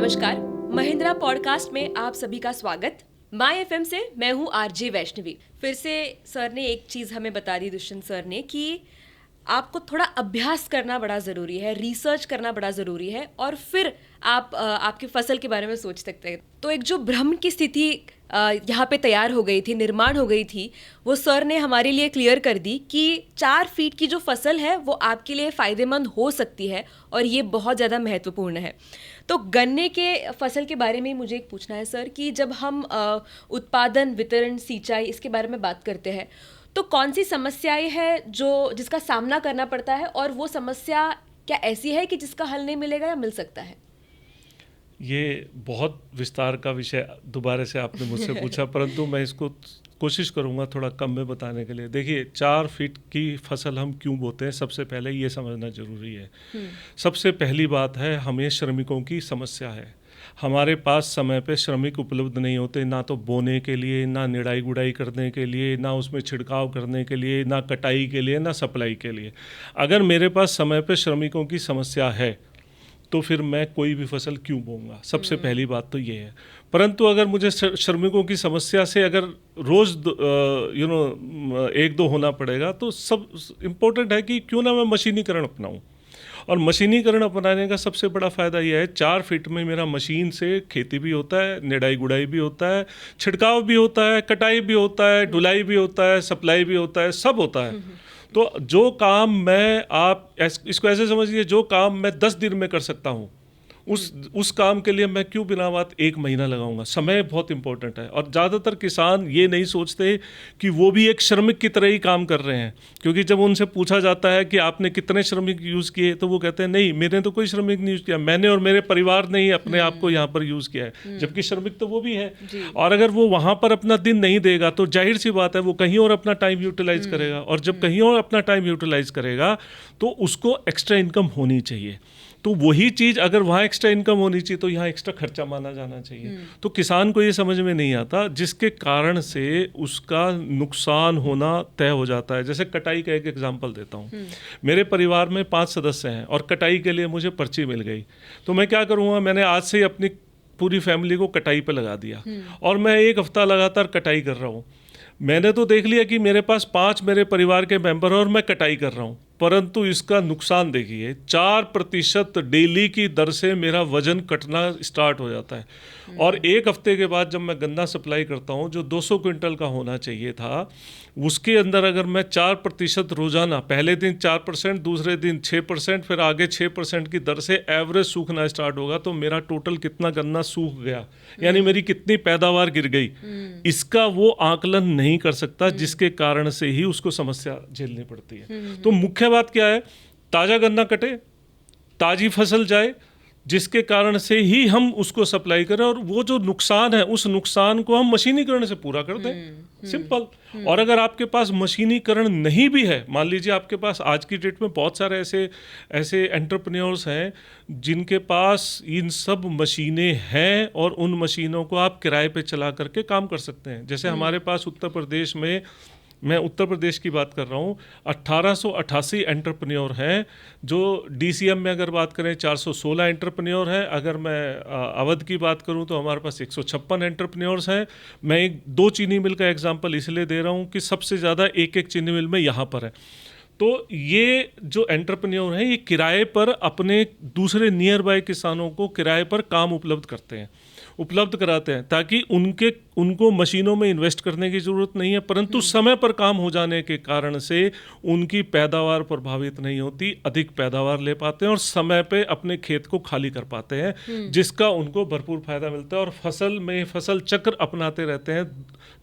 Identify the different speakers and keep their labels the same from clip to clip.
Speaker 1: नमस्कार, महिंद्रा पॉडकास्ट में आप सभी का स्वागत। माय एफएम से मैं हूँ आरजे वैष्णवी। फिर से सर ने एक चीज़ हमें बता दी, दुष्यंत सर ने, कि आपको थोड़ा अभ्यास करना बड़ा ज़रूरी है, रिसर्च करना बड़ा ज़रूरी है और फिर आप आपकी फसल के बारे में सोच सकते हैं। तो एक जो भ्रम की स्थिति यहाँ पे तैयार हो गई थी, निर्माण हो गई थी, वो सर ने हमारे लिए क्लियर कर दी कि 4 फीट की जो फसल है वो आपके लिए फ़ायदेमंद हो सकती है और ये बहुत ज़्यादा महत्वपूर्ण है। तो गन्ने के फसल के बारे में मुझे एक पूछना है सर कि जब हम उत्पादन, वितरण, सिंचाई इसके बारे में बात करते हैं तो कौन सी समस्याएं हैं जिसका सामना करना पड़ता है और वो समस्या क्या ऐसी है कि जिसका हल नहीं मिलेगा या मिल सकता है?
Speaker 2: ये बहुत विस्तार का विषय दोबारा से आपने मुझसे पूछा, परंतु मैं इसको कोशिश करूंगा थोड़ा कम में बताने के लिए। देखिए, 4 फीट की फसल हम क्यों बोते हैं, सबसे पहले ये समझना जरूरी है। सबसे पहली बात है, हमें श्रमिकों की समस्या है। हमारे पास समय पे श्रमिक उपलब्ध नहीं होते, ना तो बोने के लिए, ना निड़ाई गुड़ाई करने के लिए, ना उसमें छिड़काव करने के लिए, ना कटाई के लिए, ना सप्लाई के लिए। अगर मेरे पास समय पे श्रमिकों की समस्या है तो फिर मैं कोई भी फसल क्यों बोऊंगा? सबसे पहली बात तो ये है। परंतु अगर मुझे श्रमिकों की समस्या से अगर रोज़ 1-2 होना पड़ेगा, तो सब इम्पोर्टेंट है कि क्यों ना मैं मशीनीकरण अपनाऊं। और मशीनीकरण अपनाने का सबसे बड़ा फ़ायदा यह है, 4 फीट में मेरा मशीन से खेती भी होता है, निड़ाई गुड़ाई भी होता है, छिड़काव भी होता है, कटाई भी होता है, ढुलाई भी होता है, सप्लाई भी होता है, सब होता है। तो जो काम इसको ऐसे समझिए, जो काम मैं 10 दिन में कर सकता हूँ, उस काम के लिए मैं क्यों बिना बात 1 महीना लगाऊंगा? समय बहुत इंपॉर्टेंट है। और ज़्यादातर किसान ये नहीं सोचते कि वो भी एक श्रमिक की तरह ही काम कर रहे हैं, क्योंकि जब उनसे पूछा जाता है कि आपने कितने श्रमिक यूज़ किए, तो वो कहते हैं नहीं, मैंने तो कोई श्रमिक नहीं यूज़ किया, मैंने और मेरे परिवार ने ही अपने आप को यहाँ पर यूज़ किया है। जबकि श्रमिक तो वो भी है। और अगर वो वहाँ पर अपना दिन नहीं देगा तो जाहिर सी बात है वो कहीं और अपना टाइम यूटिलाइज करेगा, और जब कहीं और अपना टाइम यूटिलाइज करेगा तो उसको एक्स्ट्रा इनकम होनी चाहिए। तो वही चीज़ अगर वहाँ एक्स्ट्रा इनकम होनी चाहिए तो यहाँ एक्स्ट्रा खर्चा माना जाना चाहिए। तो किसान को ये समझ में नहीं आता, जिसके कारण से उसका नुकसान होना तय हो जाता है। जैसे कटाई का एक एग्जांपल देता हूँ। मेरे परिवार में 5 सदस्य हैं और कटाई के लिए मुझे पर्ची मिल गई, तो मैं क्या करूँगा, मैंने आज से ही अपनी पूरी फैमिली को कटाई पर लगा दिया और मैं 1 हफ्ता लगातार कटाई कर रहा हूँ। मैंने तो देख लिया कि मेरे पास 5 मेरे परिवार के मेंबर और मैं कटाई कर रहा हूँ, परंतु इसका नुकसान देखिए, 4% डेली की दर से मेरा वजन कटना स्टार्ट हो जाता है। और 1 हफ्ते के बाद जब मैं गन्ना सप्लाई करता हूँ, जो 200 क्विंटल का होना चाहिए था, उसके अंदर अगर मैं 4% रोजाना, पहले दिन 4%, दूसरे दिन 6%, फिर आगे 6% की दर से एवरेज सूखना स्टार्ट होगा, तो मेरा टोटल कितना गन्ना सूख गया, यानी मेरी कितनी पैदावार गिर गई, इसका वो आकलन नहीं कर सकता, जिसके कारण से ही उसको समस्या झेलनी पड़ती है। तो मुख्य बात क्या है, ताज़ा गन्ना कटे, ताज़ी फसल जाए, जिसके कारण से ही हम उसको सप्लाई करें, और वो जो नुकसान है उस नुकसान को हम मशीनीकरण से पूरा कर दें। सिंपल। और अगर आपके पास मशीनीकरण नहीं भी है, मान लीजिए आपके पास आज की डेट में बहुत सारे ऐसे एंटरप्रेन्योर्स हैं जिनके पास इन सब मशीनें हैं और उन मशीनों को आप किराए पे चला करके काम कर सकते हैं। जैसे हमारे पास उत्तर प्रदेश में, मैं उत्तर प्रदेश की बात कर रहा हूँ, 1888 एंटरप्रेन्योर हैं। जो DCM में अगर बात करें 416 एंटरप्रेन्योर हैं। अगर मैं अवध की बात करूँ तो हमारे पास 156 एंटरप्रेन्योर्स हैं। मैं 2 चीनी मिल का एग्जांपल इसलिए दे रहा हूँ कि सबसे ज़्यादा एक चीनी मिल में यहाँ पर है। तो ये जो एंटरप्रेन्योर हैं, ये किराए पर अपने दूसरे नियर बाय किसानों को किराए पर काम उपलब्ध कराते हैं, ताकि उनको मशीनों में इन्वेस्ट करने की ज़रूरत नहीं है, परंतु समय पर काम हो जाने के कारण से उनकी पैदावार प्रभावित नहीं होती, अधिक पैदावार ले पाते हैं और समय पे अपने खेत को खाली कर पाते हैं, जिसका उनको भरपूर फायदा मिलता है। और फसल चक्र अपनाते रहते हैं,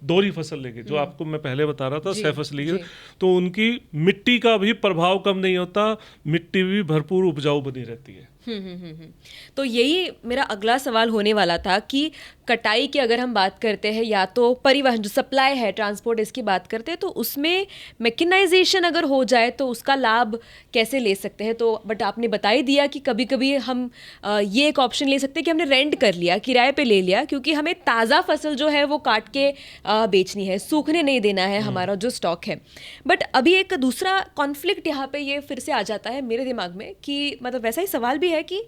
Speaker 2: दोहरी फसल लेके, जो आपको मैं पहले बता रहा था, सहफसली, तो उनकी मिट्टी का भी प्रभाव कम नहीं होता, मिट्टी भी भरपूर उपजाऊ बनी रहती है।
Speaker 1: तो यही मेरा अगला सवाल होने वाला था कि कटाई की अगर हम बात करते हैं, या तो परिवहन जो सप्लाई है, ट्रांसपोर्ट, इसकी बात करते हैं, तो उसमें मैकेनाइजेशन अगर हो जाए तो उसका लाभ कैसे ले सकते हैं? तो बट आपने बता ही दिया कि कभी कभी हम ये एक ऑप्शन ले सकते हैं कि हमने रेंट कर लिया, किराए पे ले लिया, क्योंकि हमें ताज़ा फसल जो है वो काट के बेचनी है, सूखने नहीं देना है हमारा जो स्टॉक है। बट अभी एक दूसरा कॉन्फ्लिक्ट यहाँ पे ये फिर से आ जाता है मेरे दिमाग में कि मतलब वैसा ही सवाल भी है कि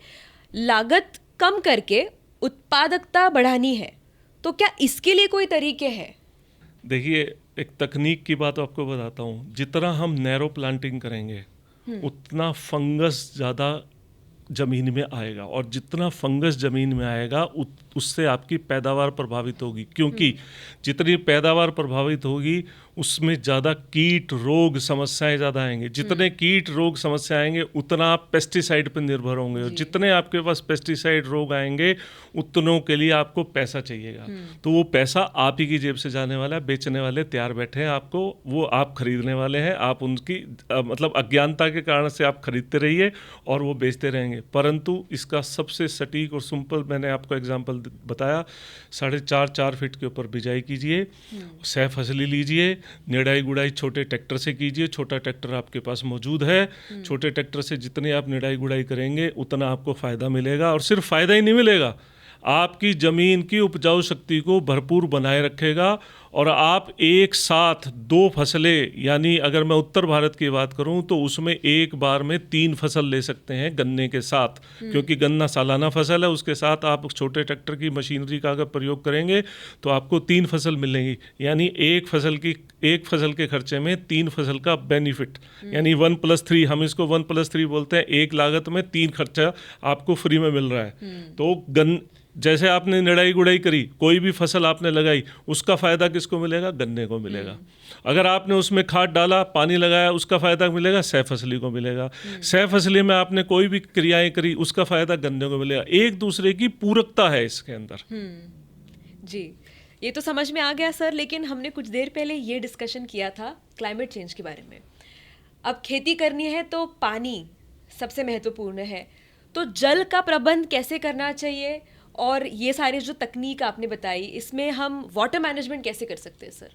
Speaker 1: लागत कम करके उत्पादकता बढ़ानी है, तो क्या इसके लिए कोई तरीके हैं?
Speaker 2: देखिए, एक तकनीक की बात आपको बताता हूँ। जितना हम नैरो प्लांटिंग करेंगे उतना फंगस ज़्यादा ज़मीन में आएगा, और जितना फंगस ज़मीन में आएगा उससे आपकी पैदावार प्रभावित होगी, क्योंकि जितनी पैदावार प्रभावित होगी उसमें ज़्यादा कीट रोग समस्याएं ज़्यादा आएंगे। जितने कीट रोग समस्या आएंगे उतना आप पेस्टिसाइड पर निर्भर होंगे, और जितने आपके पास पेस्टिसाइड रोग आएंगे उतनों के लिए आपको पैसा चाहिएगा। तो वो पैसा आप ही की जेब से जाने वाला है। बेचने वाले तैयार बैठे हैं आपको, वो आप खरीदने वाले हैं। आप उनकी मतलब अज्ञानता के कारण से आप खरीदते रहिए और वो बेचते रहेंगे। परंतु इसका सबसे सटीक और सिंपल मैंने आपको एग्जाम्पल बताया, 4.5 फीट के ऊपर बिजाई कीजिए, सह फसली लीजिए, निड़ाई गुड़ाई छोटे ट्रैक्टर से कीजिए। छोटा ट्रैक्टर आपके पास मौजूद है, छोटे ट्रैक्टर से जितने आप निड़ाई गुड़ाई करेंगे उतना आपको फ़ायदा मिलेगा। और सिर्फ फ़ायदा ही नहीं मिलेगा, आपकी ज़मीन की उपजाऊ शक्ति को भरपूर बनाए रखेगा। और आप एक साथ 2 फसलें, यानी अगर मैं उत्तर भारत की बात करूं तो उसमें एक बार में 3 फसल ले सकते हैं गन्ने के साथ, क्योंकि गन्ना सालाना फसल है। उसके साथ आप छोटे ट्रैक्टर की मशीनरी का अगर प्रयोग करेंगे तो आपको 3 फसल मिलेंगी, यानी एक फसल के खर्चे में 3 फसल का बेनिफिट, यानी 1+3, हम इसको 1+3 बोलते हैं। एक लागत में 3 खर्चा आपको फ्री में मिल रहा है। तो जैसे आपने निड़ाई गुड़ाई करी, कोई भी फसल आपने लगाई, उसका फ़ायदा किसको मिलेगा? गन्ने को मिलेगा। अगर आपने उसमें खाद डाला, पानी लगाया, उसका फ़ायदा मिलेगा सह फसली को मिलेगा। सह फसली में आपने कोई भी क्रियाएं करी, उसका फ़ायदा गन्ने को मिलेगा। एक दूसरे की पूरकता है इसके अंदर।
Speaker 1: जी, ये तो समझ में आ गया सर, लेकिन हमने कुछ देर पहले ये डिस्कशन किया था क्लाइमेट चेंज के बारे में। अब खेती करनी है तो पानी सबसे महत्वपूर्ण है, तो जल का प्रबंध कैसे करना चाहिए, और ये सारी जो तकनीक आपने बताई, इसमें हम वाटर मैनेजमेंट कैसे कर सकते हैं सर?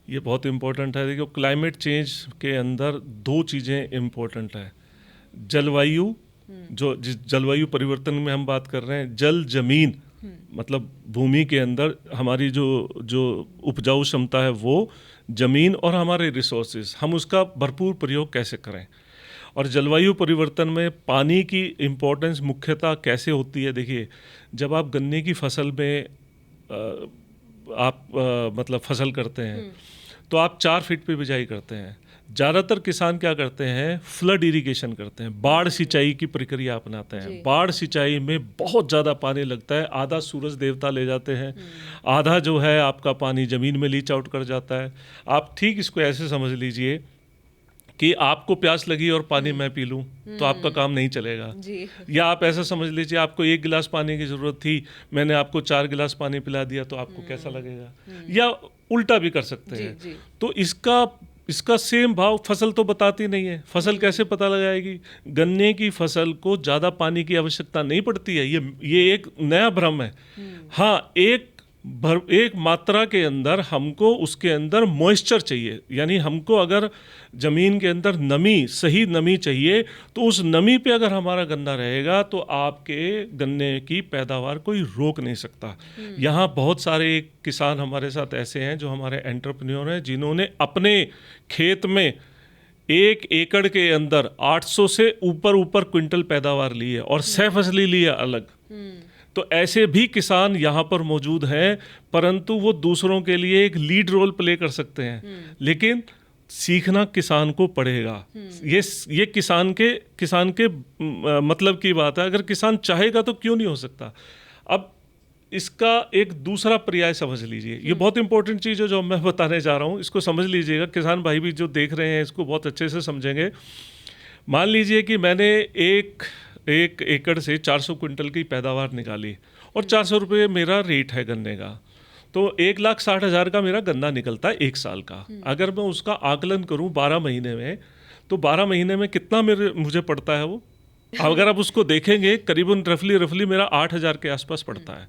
Speaker 2: ये बहुत इम्पोर्टेंट है। देखो, क्लाइमेट चेंज के अंदर 2 चीज़ें इम्पोर्टेंट है। जलवायु, जो जिस जलवायु परिवर्तन में हम बात कर रहे हैं, जल जमीन, मतलब भूमि के अंदर हमारी जो उपजाऊ क्षमता है वो जमीन, और हमारे रिसोर्सेज, हम उसका भरपूर प्रयोग कैसे करें। और जलवायु परिवर्तन में पानी की इम्पोर्टेंस मुख्यतः कैसे होती है? देखिए, जब आप गन्ने की फसल में मतलब फसल करते हैं तो आप 4 फीट पे बिजाई करते हैं। ज़्यादातर किसान क्या करते हैं? फ्लड इरिगेशन करते हैं, बाढ़ सिंचाई की प्रक्रिया अपनाते हैं। बाढ़ सिंचाई में बहुत ज़्यादा पानी लगता है, आधा सूरज देवता ले जाते हैं, आधा जो है आपका पानी ज़मीन में लीच आउट कर जाता है। आप ठीक इसको ऐसे समझ लीजिए कि आपको प्यास लगी और पानी मैं पी लूं तो आपका काम नहीं चलेगा जी। या आप ऐसा समझ लीजिए आपको 1 गिलास पानी की ज़रूरत थी, मैंने आपको 4 गिलास पानी पिला दिया, तो आपको कैसा लगेगा? या उल्टा भी कर सकते हैं जी। तो इसका सेम भाव फसल तो बताती नहीं है। फसल कैसे पता लगाएगी? गन्ने की फसल को ज़्यादा पानी की आवश्यकता नहीं पड़ती है, ये एक नया भ्रम है। हाँ, एक मात्रा के अंदर हमको उसके अंदर मॉइस्चर चाहिए, यानी हमको अगर ज़मीन के अंदर सही नमी चाहिए, तो उस नमी पे अगर हमारा गन्ना रहेगा तो आपके गन्ने की पैदावार कोई रोक नहीं सकता। यहाँ बहुत सारे किसान हमारे साथ ऐसे हैं जो हमारे एंटरप्रेन्योर हैं, जिन्होंने अपने खेत में 1 एकड़ के अंदर 800 से ऊपर क्विंटल पैदावार ली है, और सह फसली ली है अलग। तो ऐसे भी किसान यहाँ पर मौजूद हैं, परंतु वो दूसरों के लिए एक लीड रोल प्ले कर सकते हैं, लेकिन सीखना किसान को पड़ेगा। ये किसान के मतलब की बात है। अगर किसान चाहेगा तो क्यों नहीं हो सकता। अब इसका एक दूसरा पर्याय समझ लीजिए, ये बहुत इंपॉर्टेंट चीज़ है जो मैं बताने जा रहा हूँ, इसको समझ लीजिएगा। किसान भाई भी जो देख रहे हैं इसको बहुत अच्छे से समझेंगे। मान लीजिए कि मैंने एक एकड़ से 400 क्विंटल की पैदावार निकाली, और 400 रुपये मेरा रेट है गन्ने का, तो 1,60,000 का मेरा गन्ना निकलता है 1 साल का। अगर मैं उसका आकलन करूं 12 महीने में, तो 12 महीने में कितना मुझे पड़ता है वो, अगर आप उसको देखेंगे करीबन रफली मेरा 8,000 के आसपास पड़ता है।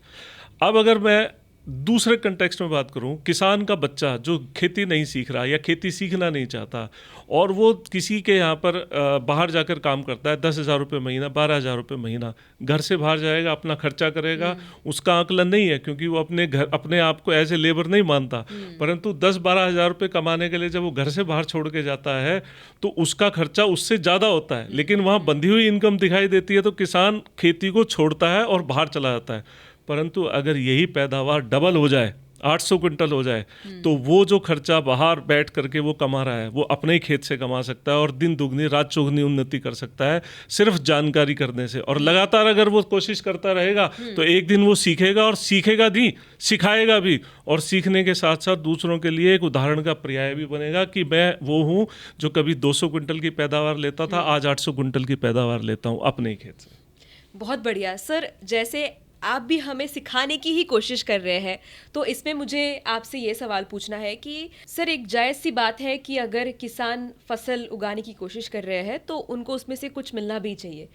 Speaker 2: अब अगर मैं दूसरे कंटेक्स्ट में बात करूं, किसान का बच्चा जो खेती नहीं सीख रहा या खेती सीखना नहीं चाहता, और वो किसी के यहाँ पर बाहर जाकर काम करता है, 10,000 रुपये महीना, 12,000 रुपये महीना, घर से बाहर जाएगा, अपना खर्चा करेगा, उसका आकलन नहीं है, क्योंकि वो अपने आप को एज ए लेबर नहीं मानता। परंतु 10-12 हज़ार रुपये कमाने के लिए जब वो घर से बाहर छोड़ के जाता है तो उसका खर्चा उससे ज़्यादा होता है, लेकिन वहाँ बंधी हुई इनकम दिखाई देती है, तो किसान खेती को छोड़ता है और बाहर चला जाता है। परंतु अगर यही पैदावार डबल हो जाए, 800 क्विंटल हो जाए, तो वो जो खर्चा बाहर बैठ करके वो कमा रहा है वो अपने ही खेत से कमा सकता है और दिन दुगनी रात चौगुनी उन्नति कर सकता है सिर्फ जानकारी करने से। और लगातार अगर वो कोशिश करता रहेगा तो एक दिन वो सीखेगा, और सीखेगा भी, सिखाएगा भी, और सीखने के साथ साथ दूसरों के लिए एक उदाहरण का पर्याय भी बनेगा कि मैं वो हूँ जो कभी 200 क्विंटल की पैदावार लेता था, आज 800 क्विंटल की पैदावार लेता हूँ अपने ही खेत से।
Speaker 1: बहुत बढ़िया सर, जैसे आप भी हमें सिखाने की ही कोशिश कर रहे हैं, तो इसमें मुझे आपसे ये सवाल पूछना है कि सर एक जायज़ सी बात है कि अगर किसान फसल उगाने की कोशिश कर रहे हैं तो उनको उसमें से कुछ मिलना भी चाहिए,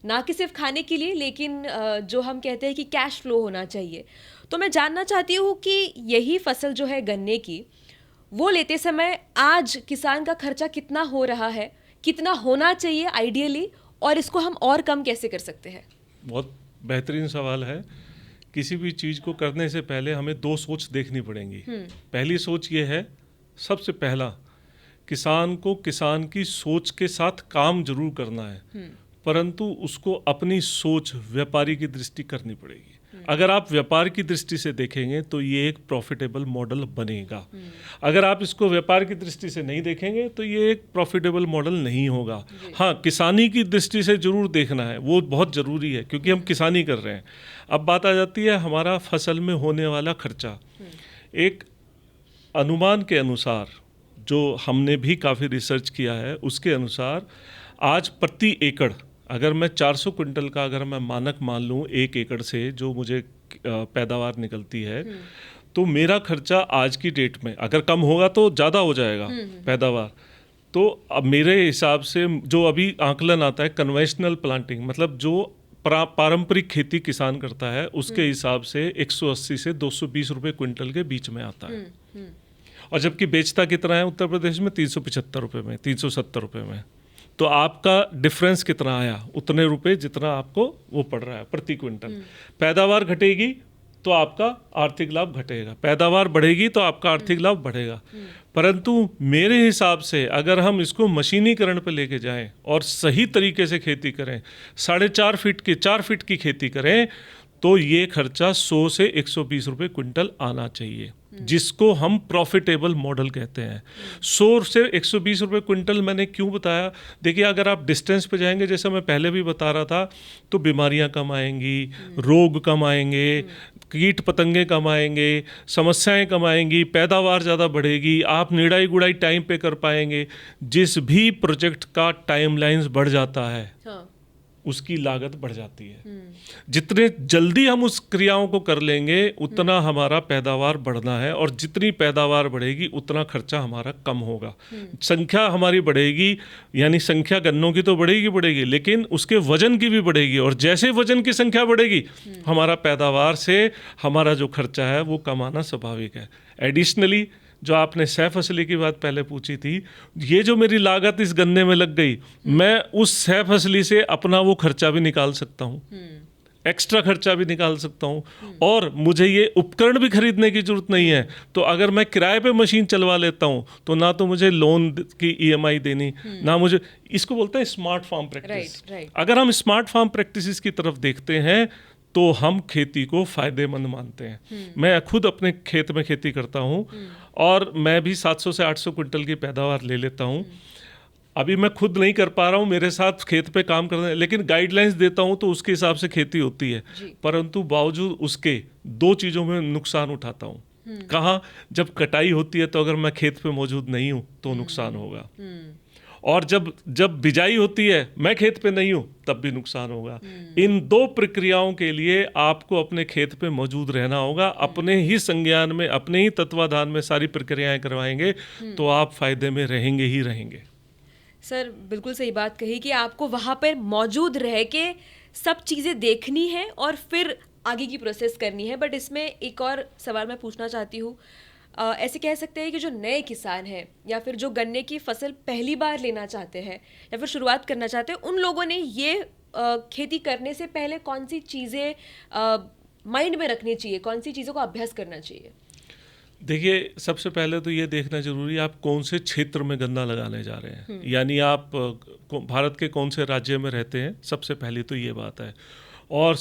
Speaker 1: ना कि सिर्फ खाने के लिए, लेकिन जो हम कहते हैं कि कैश फ्लो होना चाहिए। तो मैं जानना चाहती हूँ कि यही फसल जो है गन्ने की, वो लेते समय आज किसान का खर्चा कितना हो रहा है, कितना होना चाहिए आइडियली, और इसको हम और कम कैसे कर सकते हैं?
Speaker 2: बहुत बेहतरीन सवाल है। किसी भी चीज़ को करने से पहले हमें 2 सोच देखनी पड़ेंगी। पहली सोच ये है, सबसे पहला, किसान को किसान की सोच के साथ काम जरूर करना है, परंतु उसको अपनी सोच व्यापारी की दृष्टि करनी पड़ेगी। अगर आप व्यापार की दृष्टि से देखेंगे तो ये एक प्रॉफिटेबल मॉडल बनेगा। अगर आप इसको व्यापार की दृष्टि से नहीं देखेंगे तो ये एक प्रॉफिटेबल मॉडल नहीं होगा। हाँ, किसानी की दृष्टि से जरूर देखना है, वो बहुत ज़रूरी है क्योंकि हम किसानी कर रहे हैं। अब बात आ जाती है हमारा फसल में होने वाला खर्चा। एक अनुमान के अनुसार, जो हमने भी काफ़ी रिसर्च किया है, उसके अनुसार आज प्रति एकड़ अगर मैं 400 क्विंटल का अगर मैं मानक मान लूँ 1 एकड़ से जो मुझे पैदावार निकलती है, तो मेरा खर्चा आज की डेट में अगर कम होगा तो ज़्यादा हो जाएगा पैदावार। तो अब मेरे हिसाब से जो अभी आंकलन आता है कन्वेंशनल प्लांटिंग, मतलब जो पारंपरिक खेती किसान करता है, उसके हिसाब से 180 से 220 रुपये क्विंटल के बीच में आता है। और जबकि बेचता कितना है उत्तर प्रदेश में? 375 रुपये में, 370 रुपये में। तो आपका डिफरेंस कितना आया? उतने रुपए जितना आपको वो पड़ रहा है प्रति क्विंटल। पैदावार घटेगी तो आपका आर्थिक लाभ घटेगा, पैदावार बढ़ेगी तो आपका आर्थिक लाभ बढ़ेगा। परंतु मेरे हिसाब से अगर हम इसको मशीनीकरण पर लेके जाएं और सही तरीके से खेती करें, 4.5 फीट की 4 फीट की खेती करें, तो ये खर्चा 100 से 120 रुपये क्विंटल आना चाहिए, जिसको हम प्रॉफिटेबल मॉडल कहते हैं। 100 से 120 रुपये क्विंटल मैंने क्यों बताया? देखिए, अगर आप डिस्टेंस पे जाएंगे, जैसा मैं पहले भी बता रहा था, तो बीमारियां कम आएंगी, रोग कम आएंगे, कीट पतंगे कम आएंगे, समस्याएं कम आएंगी, पैदावार ज़्यादा बढ़ेगी, आप निड़ाई गुड़ाई टाइम पे कर पाएंगे। जिस भी प्रोजेक्ट का टाइमलाइंस बढ़ जाता है, हाँ, उसकी लागत बढ़ जाती है। जितने जल्दी हम उस क्रियाओं को कर लेंगे उतना हमारा पैदावार बढ़ना है, और जितनी पैदावार बढ़ेगी उतना खर्चा हमारा कम होगा। संख्या हमारी बढ़ेगी, यानी संख्या गन्नों की तो बढ़ेगी, लेकिन उसके वजन की भी बढ़ेगी, और जैसे वजन की संख्या बढ़ेगी हमारा पैदावार से हमारा जो खर्चा है वो कम आना स्वाभाविक है। एडिशनली, जो आपने सह फसली की बात पहले पूछी थी, ये जो मेरी लागत इस गन्ने में लग गई, मैं उस सह फसली से अपना वो खर्चा भी निकाल सकता हूँ, एक्स्ट्रा खर्चा भी निकाल सकता हूँ, और मुझे ये उपकरण भी खरीदने की जरूरत नहीं है। तो अगर मैं किराए पे मशीन चलवा लेता हूँ तो ना तो मुझे लोन की EMI देनी, ना मुझे, इसको बोलते हैं स्मार्ट फार्म प्रैक्टिस। अगर हम स्मार्ट फार्म प्रैक्टिसेस की तरफ देखते हैं तो हम खेती को फ़ायदेमंद मानते हैं। मैं खुद अपने खेत में खेती करता हूँ और मैं भी 700 से 800 क्विंटल की पैदावार ले लेता हूँ। अभी मैं खुद नहीं कर पा रहा हूँ, मेरे साथ खेत पे काम करने, लेकिन गाइडलाइंस देता हूँ तो उसके हिसाब से खेती होती है। परंतु बावजूद उसके 2 चीज़ों में नुकसान उठाता हूँ। कहाँ? जब कटाई होती है तो अगर मैं खेत पे मौजूद नहीं हूँ तो नुकसान होगा, और जब बिजाई होती है मैं खेत पे नहीं हूँ तब भी नुकसान होगा। इन 2 प्रक्रियाओं के लिए आपको अपने खेत पे मौजूद रहना होगा। अपने ही संज्ञान में, अपने ही तत्वाधान में सारी प्रक्रियाएं करवाएंगे तो आप फायदे में रहेंगे ही रहेंगे।
Speaker 1: सर, बिल्कुल सही बात कही कि आपको वहाँ पर मौजूद रह के सब चीज़ें देखनी है और फिर आगे की प्रोसेस करनी है। बट इसमें एक और सवाल मैं पूछना चाहती हूँ। ऐसे कह सकते हैं कि जो नए किसान हैं या फिर जो गन्ने की फसल पहली बार लेना चाहते हैं या फिर शुरुआत करना चाहते हैं, उन लोगों ने ये खेती करने से पहले कौन सी चीज़ें माइंड में रखनी चाहिए, कौन सी चीज़ों का अभ्यास करना चाहिए?
Speaker 2: देखिए, सबसे पहले तो ये देखना जरूरी है आप कौन से क्षेत्र में गन्ना लगाने जा रहे हैं, यानी आप भारत के कौन से राज्य में रहते हैं, सबसे पहली तो ये बात है। और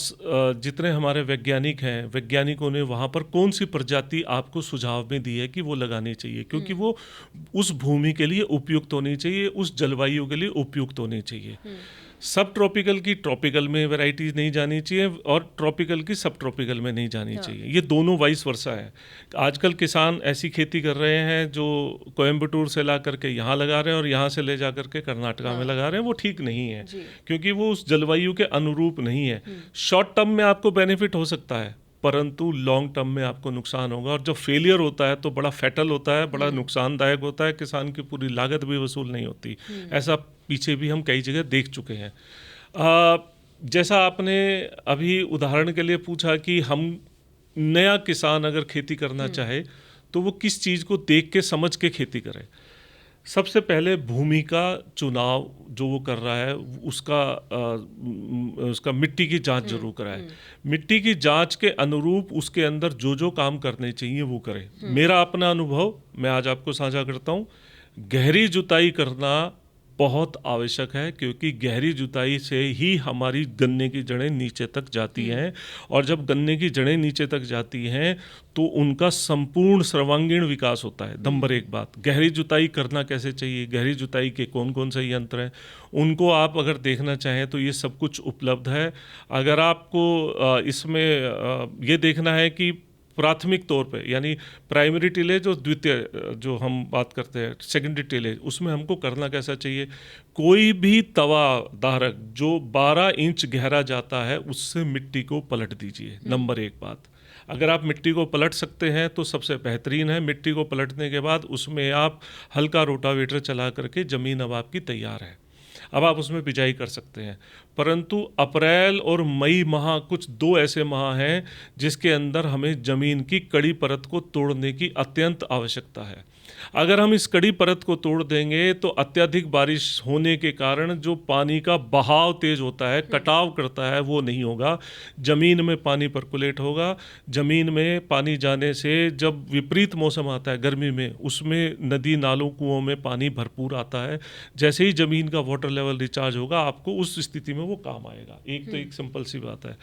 Speaker 2: जितने हमारे वैज्ञानिक हैं, वैज्ञानिकों ने वहाँ पर कौन सी प्रजाति आपको सुझाव में दी है कि वो लगानी चाहिए, क्योंकि वो उस भूमि के लिए उपयुक्त होनी चाहिए, उस जलवायु के लिए उपयुक्त होनी चाहिए। सब ट्रॉपिकल की ट्रॉपिकल में वैरायटीज नहीं जानी चाहिए और ट्रॉपिकल की सब ट्रॉपिकल में नहीं जानी चाहिए। ये दोनों वाइस वर्सा है। आजकल किसान ऐसी खेती कर रहे हैं जो कोयम्बटूर से ला करके यहाँ लगा रहे हैं और यहाँ से ले जा करके कर्नाटका में लगा रहे हैं। वो ठीक नहीं है, क्योंकि वो उस जलवायु के अनुरूप नहीं है। शॉर्ट टर्म में आपको बेनिफिट हो सकता है, परंतु लॉन्ग टर्म में आपको नुकसान होगा, और जब फेलियर होता है तो बड़ा फैटल होता है, बड़ा नुकसानदायक होता है, किसान की पूरी लागत भी वसूल नहीं होती। ऐसा पीछे भी हम कई जगह देख चुके हैं। जैसा आपने अभी उदाहरण के लिए पूछा कि हम नया किसान अगर खेती करना चाहे तो वो किस चीज़ को देख के समझ के खेती करे। सबसे पहले भूमि का चुनाव जो वो कर रहा है उसका मिट्टी की जांच जरूर कराए। मिट्टी की जांच के अनुरूप उसके अंदर जो जो काम करने चाहिए वो करे। मेरा अपना अनुभव मैं आज आपको साझा करता हूँ। गहरी जुताई करना बहुत आवश्यक है, क्योंकि गहरी जुताई से ही हमारी गन्ने की जड़ें नीचे तक जाती हैं, और जब गन्ने की जड़ें नीचे तक जाती हैं तो उनका संपूर्ण सर्वांगीण विकास होता है। नंबर एक बात, गहरी जुताई करना कैसे चाहिए, गहरी जुताई के कौन कौन से यंत्र हैं, उनको आप अगर देखना चाहें तो ये सब कुछ उपलब्ध है। अगर आपको इसमें ये देखना है कि प्राथमिक तौर पे, यानी प्राइमरी टिलेज और द्वितीय जो हम बात करते हैं सेकेंडरी टिलेज, उसमें हमको करना कैसा चाहिए। कोई भी तवा धारक जो 12 इंच गहरा जाता है उससे मिट्टी को पलट दीजिए। नंबर एक बात, अगर आप मिट्टी को पलट सकते हैं तो सबसे बेहतरीन है। मिट्टी को पलटने के बाद उसमें आप हल्का रोटावेटर चला करके ज़मीन अब आपकी तैयार है, अब आप उसमें बिजाई कर सकते हैं। परंतु अप्रैल और मई माह कुछ दो ऐसे माह हैं जिसके अंदर हमें ज़मीन की कड़ी परत को तोड़ने की अत्यंत आवश्यकता है। अगर हम इस कड़ी परत को तोड़ देंगे तो अत्यधिक बारिश होने के कारण जो पानी का बहाव तेज होता है, कटाव करता है, वो नहीं होगा। ज़मीन में पानी परकुलेट होगा। ज़मीन में पानी जाने से जब विपरीत मौसम आता है गर्मी में, उसमें नदी नालों कुओं में पानी भरपूर आता है। जैसे ही ज़मीन का वाटर लेवल रिचार्ज होगा, आपको उस स्थिति में वो काम आएगा। एक तो एक सिंपल सी बात है।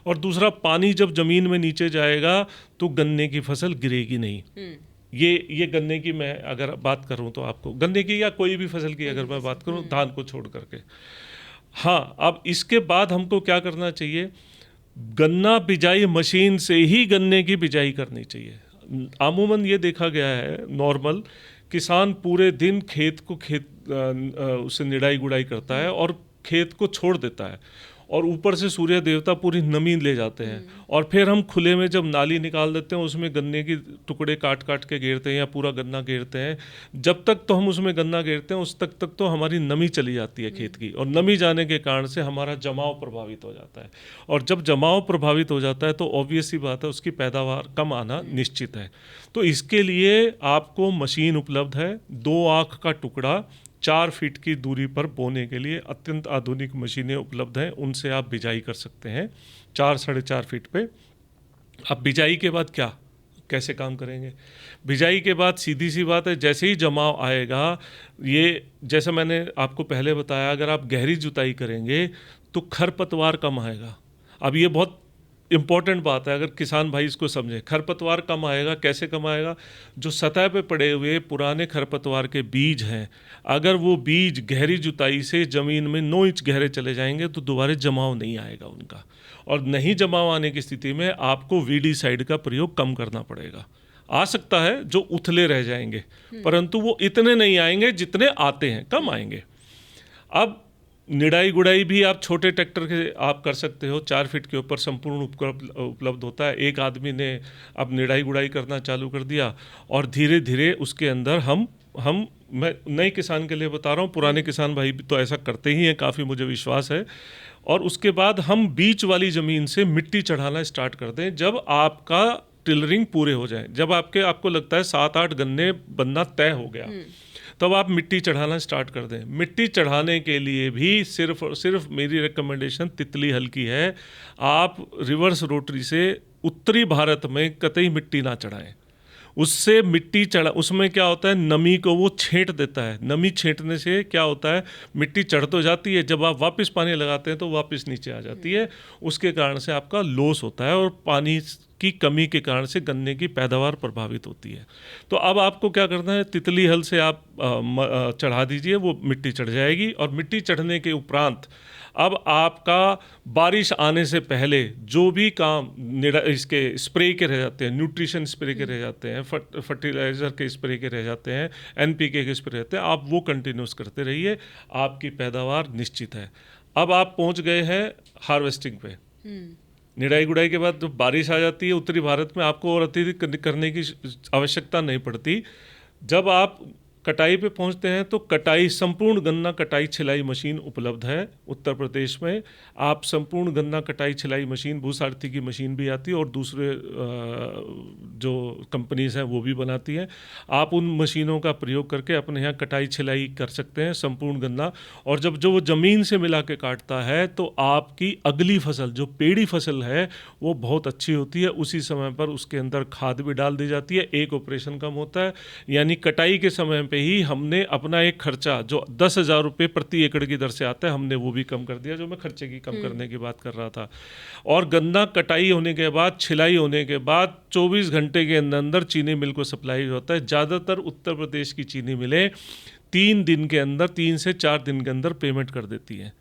Speaker 2: और दूसरा, पानी जब ज़मीन में नीचे जाएगा तो गन्ने की फसल गिरेगी नहीं। ये गन्ने की मैं अगर बात करूं तो आपको गन्ने की या कोई भी फसल की अगर मैं बात करूं, धान को छोड़ करके। हाँ, अब इसके बाद हमको क्या करना चाहिए, गन्ना बिजाई मशीन से ही गन्ने की बिजाई करनी चाहिए। अमूमन ये देखा गया है, नॉर्मल किसान पूरे दिन खेत उससे निड़ाई गुड़ाई करता है और खेत को छोड़ देता है, और ऊपर से सूर्य देवता पूरी नमी ले जाते हैं, और फिर हम खुले में जब नाली निकाल देते हैं उसमें गन्ने की टुकड़े काट काट के घेरते हैं या पूरा गन्ना घेरते हैं। जब तक तो हम उसमें गन्ना घेरते हैं उस तक तो हमारी नमी चली जाती है खेत की, और नमी जाने के कारण से हमारा जमाव प्रभावित हो जाता है। और जब जमाव प्रभावित हो जाता है तो ऑब्वियस सी बात है, उसकी पैदावार कम आना निश्चित है। तो इसके लिए आपको मशीन उपलब्ध है। 2 आँख का टुकड़ा 4 फीट की दूरी पर बोने के लिए अत्यंत आधुनिक मशीनें उपलब्ध हैं, उनसे आप बिजाई कर सकते हैं 4-4.5 फीट पे। अब बिजाई के बाद कैसे काम करेंगे? बिजाई के बाद सीधी सी बात है, जैसे ही जमाव आएगा, ये जैसे मैंने आपको पहले बताया, अगर आप गहरी जुताई करेंगे तो खरपतवार कम आएगा। अब ये बहुत इम्पॉर्टेंट बात है, अगर किसान भाई इसको समझे। खरपतवार कम आएगा, कैसे कम आएगा? जो सतह पे पड़े हुए पुराने खरपतवार के बीज हैं, अगर वो बीज गहरी जुताई से ज़मीन में 9 इंच गहरे चले जाएंगे तो दोबारा जमाव नहीं आएगा उनका, और नहीं जमाव आने की स्थिति में आपको वीडीसाइड का प्रयोग कम करना पड़ेगा। आ सकता है जो उथले रह जाएंगे, परंतु वो इतने नहीं आएंगे जितने आते हैं, कम आएंगे। अब निड़ाई गुड़ाई भी आप छोटे ट्रैक्टर के आप कर सकते हो। 4 फीट के ऊपर संपूर्ण उपलब्ध होता है। एक आदमी ने अब निड़ाई गुड़ाई करना चालू कर दिया, और धीरे धीरे उसके अंदर मैं नए किसान के लिए बता रहा हूँ, पुराने किसान भाई भी तो ऐसा करते ही हैं, काफ़ी मुझे विश्वास है। और उसके बाद हम बीच वाली ज़मीन से मिट्टी चढ़ाना स्टार्ट कर दें जब आपका टिलरिंग पूरे हो जाए। जब आपको लगता है 7-8 गन्ने बनना तय हो गया, तब आप मिट्टी चढ़ाना स्टार्ट कर दें। मिट्टी चढ़ाने के लिए भी सिर्फ और सिर्फ मेरी रिकमेंडेशन तितली हल की है। आप रिवर्स रोटरी से उत्तरी भारत में कतई मिट्टी ना चढ़ाएं। उससे मिट्टी चढ़ा, उसमें क्या होता है, नमी को वो छेंट देता है। नमी छेंटने से क्या होता है, मिट्टी चढ़ तो जाती है, जब आप वापस पानी लगाते हैं तो वापस नीचे आ जाती है। उसके कारण से आपका लॉस होता है और पानी की कमी के कारण से गन्ने की पैदावार प्रभावित होती है। तो अब आपको क्या करना है, तितली हल से आप चढ़ा दीजिए, वो मिट्टी चढ़ जाएगी। और मिट्टी चढ़ने के उपरांत अब आपका बारिश आने से पहले जो भी काम इसके स्प्रे के रह जाते हैं, न्यूट्रिशन स्प्रे के रह जाते हैं, फर्टिलाइज़र के स्प्रे के रह जाते हैं, NPK के स्प्रे रहते हैं, आप वो कंटिन्यूस करते रहिए, आपकी पैदावार निश्चित है। अब आप पहुंच गए हैं हार्वेस्टिंग पे। निराई गुड़ाई के बाद जब बारिश आ जाती है उत्तरी भारत में, आपको और अतिरिक्त करने की आवश्यकता नहीं पड़ती। जब आप कटाई पे पहुंचते हैं तो कटाई, संपूर्ण गन्ना कटाई छिलाई मशीन उपलब्ध है उत्तर प्रदेश में। आप संपूर्ण गन्ना कटाई छिलाई मशीन, भूसारथी की मशीन भी आती है और दूसरे जो कंपनीज हैं वो भी बनाती हैं। आप उन मशीनों का प्रयोग करके अपने यहाँ कटाई छिलाई कर सकते हैं संपूर्ण गन्ना। और जब जो वो ज़मीन से मिला के काटता है तो आपकी अगली फसल, जो पेड़ी फसल है, वो बहुत अच्छी होती है। उसी समय पर उसके अंदर खाद भी डाल दी जाती है, एक ऑपरेशन कम होता है। यानी कटाई के समय पे ही हमने अपना एक खर्चा जो 10,000 रुपये प्रति एकड़ की दर से आता है, हमने वो भी कम कर दिया, जो मैं खर्चे की कम करने की बात कर रहा था। और गन्ना कटाई होने के बाद, छिलाई होने के बाद 24 घंटे के अंदर अंदर चीनी मिल को सप्लाई होता है। ज़्यादातर उत्तर प्रदेश की चीनी मिलें 3 दिन के अंदर, 3 से 4 दिन के अंदर पेमेंट कर देती हैं।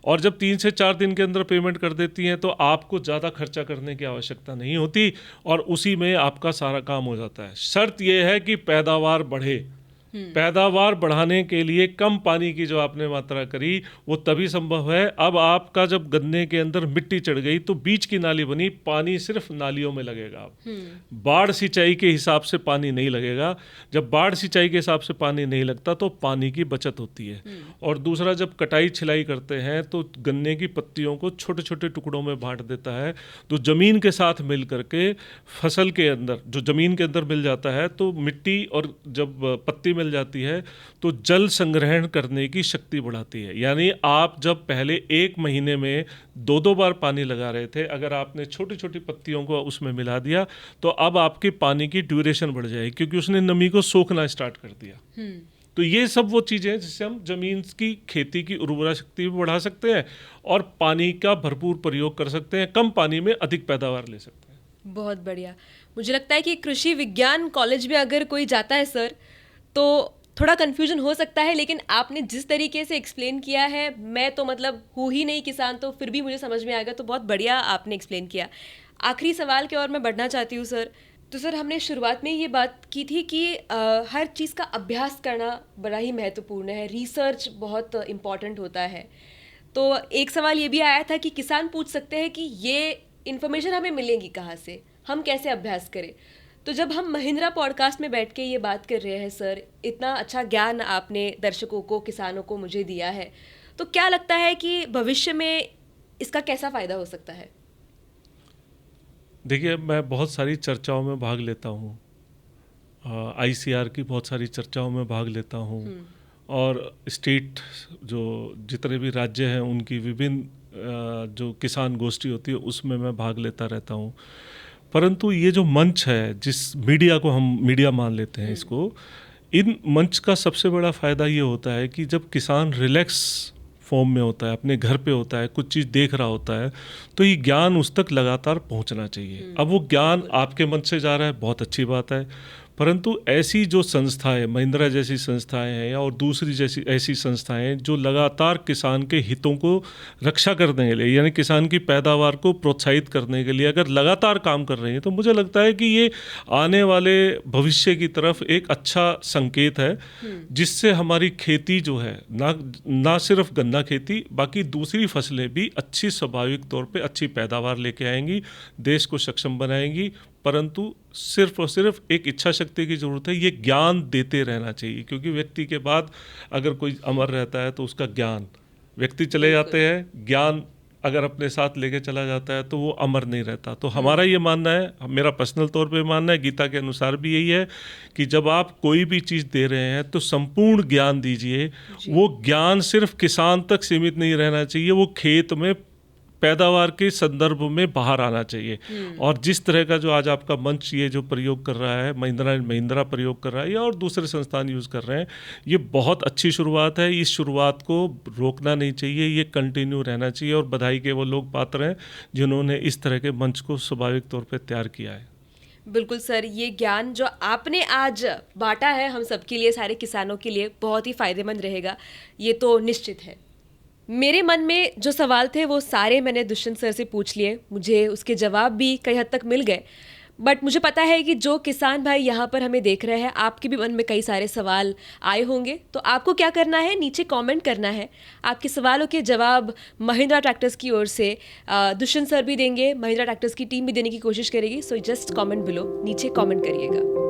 Speaker 2: और जब 3 से 4 दिन के अंदर पेमेंट कर देती हैं तो आपको ज़्यादा खर्चा करने की आवश्यकता नहीं होती और उसी में आपका सारा काम हो जाता है। शर्त यह है कि पैदावार बढ़े। पैदावार बढ़ाने के लिए कम पानी की जो आपने मात्रा करी वो तभी संभव है। अब आपका जब गन्ने के अंदर मिट्टी चढ़ गई तो बीच की नाली बनी, पानी सिर्फ नालियों में लगेगा। अब बाढ़ सिंचाई के हिसाब से पानी नहीं लगेगा। जब बाढ़ सिंचाई के हिसाब से पानी नहीं लगता तो पानी की बचत होती है। और दूसरा, जब कटाई छिलाई करते हैं तो गन्ने की पत्तियों को छोटे छोटे टुकड़ों में बांट देता है, तो ज़मीन के साथ मिल करके फसल के अंदर, जो ज़मीन के अंदर मिल जाता है, तो मिट्टी और जब पत्ती मिल जाती है तो जल संग्रहण करने की शक्ति बढ़ाती है। यानी आप जब पहले 1 महीने में 2-2 बार पानी लगा रहे थे, अगर आपने छोटी छोटी पत्तियों को उसमें मिला दिया तो अब आपके पानी की ड्यूरेशन बढ़ जाएगी, क्योंकि उसने नमी को सोखना स्टार्ट कर दिया। तो ये सब वो चीज़ें हैं जिससे हम ज़मीन की खेती की उर्वरा शक्ति भी बढ़ा सकते हैं और पानी का भरपूर प्रयोग कर सकते हैं, कम पानी में अधिक पैदावार ले सकते हैं।
Speaker 1: बहुत बढ़िया। मुझे लगता है कि कृषि विज्ञान कॉलेज में अगर कोई जाता है सर तो थोड़ा कन्फ्यूजन हो सकता है, लेकिन आपने जिस तरीके से एक्सप्लेन किया है, मैं तो मतलब हूँ ही नहीं किसान, तो फिर भी मुझे समझ में आएगा। तो बहुत बढ़िया आपने एक्सप्लेन किया। आखिरी सवाल की ओर मैं बढ़ना चाहती हूँ सर। तो सर, हमने शुरुआत में ये बात की थी कि हर चीज़ का अभ्यास करना बड़ा ही महत्वपूर्ण है, रिसर्च बहुत इम्पॉर्टेंट होता है। तो एक सवाल ये भी आया था कि किसान पूछ सकते हैं कि ये इन्फॉर्मेशन हमें मिलेगी कहाँ से, हम कैसे अभ्यास करें। तो जब हम महिंद्रा पॉडकास्ट में बैठ के ये बात कर रहे हैं सर, इतना अच्छा ज्ञान आपने दर्शकों को, किसानों को, मुझे दिया है, तो क्या लगता है कि भविष्य में इसका कैसा फ़ायदा हो सकता है?
Speaker 2: देखिए, मैं बहुत सारी चर्चाओं में भाग लेता हूँ, ICR की बहुत सारी चर्चाओं में भाग लेता हूँ, और स्टेट जो जितने भी राज्य हैं उनकी विभिन्न जो किसान गोष्ठी होती है उसमें मैं भाग लेता रहता हूँ। परंतु ये जो मंच है, जिस मीडिया को हम मीडिया मान लेते हैं इसको, इन मंच का सबसे बड़ा फ़ायदा ये होता है कि जब किसान रिलैक्स फॉर्म में होता है, अपने घर पे होता है, कुछ चीज़ देख रहा होता है, तो ये ज्ञान उस तक लगातार पहुंचना चाहिए। अब वो ज्ञान आपके मन से जा रहा है, बहुत अच्छी बात है, परंतु ऐसी जो संस्थाएं, महिंद्रा जैसी संस्थाएं हैं और दूसरी जैसी ऐसी संस्थाएं जो लगातार किसान के हितों को रक्षा करने के लिए, यानी किसान की पैदावार को प्रोत्साहित करने के लिए अगर लगातार काम कर रही हैं, तो मुझे लगता है कि ये आने वाले भविष्य की तरफ एक अच्छा संकेत है, जिससे हमारी खेती जो है, ना सिर्फ गन्ना खेती, बाकी दूसरी फसलें भी अच्छी, स्वाभाविक तौर पे अच्छी पैदावार लेके आएंगी, देश को सक्षम बनाएंगी। परंतु सिर्फ और सिर्फ एक इच्छा शक्ति की ज़रूरत है। ये ज्ञान देते रहना चाहिए, क्योंकि व्यक्ति के बाद अगर कोई अमर रहता है तो उसका ज्ञान, व्यक्ति चले जाते हैं, ज्ञान अगर अपने साथ लेके चला जाता है तो वो अमर नहीं रहता। तो हमारा ये मानना है, मेरा पर्सनल तौर पे मानना है, गीता के अनुसार भी यही है कि जब आप कोई भी चीज़ दे रहे हैं तो संपूर्ण ज्ञान दीजिए। वो ज्ञान सिर्फ किसान तक सीमित नहीं रहना चाहिए, वो खेत में पैदावार के संदर्भ में बाहर आना चाहिए। और जिस तरह का जो आज आपका मंच ये जो प्रयोग कर रहा है, महिंद्रा एंड महिंद्रा प्रयोग कर रहा है, या और दूसरे संस्थान यूज़ कर रहे हैं, ये बहुत अच्छी शुरुआत है। इस शुरुआत को रोकना नहीं चाहिए, ये कंटिन्यू रहना चाहिए। और बधाई के वो लोग पात्र हैं जिन्होंने इस तरह के मंच को स्वाभाविक तौर पर तैयार किया है।
Speaker 1: बिल्कुल सर, ये ज्ञान जो आपने आज बांटा है हम सबके लिए, सारे किसानों के लिए बहुत ही फ़ायदेमंद रहेगा, ये तो निश्चित है। मेरे मन में जो सवाल थे वो सारे मैंने दुष्यंत सर से पूछ लिए, मुझे उसके जवाब भी कई हद तक मिल गए। बट मुझे पता है कि जो किसान भाई यहाँ पर हमें देख रहे हैं, आपके भी मन में कई सारे सवाल आए होंगे। तो आपको क्या करना है, नीचे कमेंट करना है। आपके सवालों के जवाब महिंद्रा ट्रैक्टर्स की ओर से दुष्यंत सर भी देंगे, महिंद्रा ट्रैक्टर्स की टीम भी देने की कोशिश करेगी। सो जस्ट कमेंट बिलो, नीचे कमेंट करिएगा।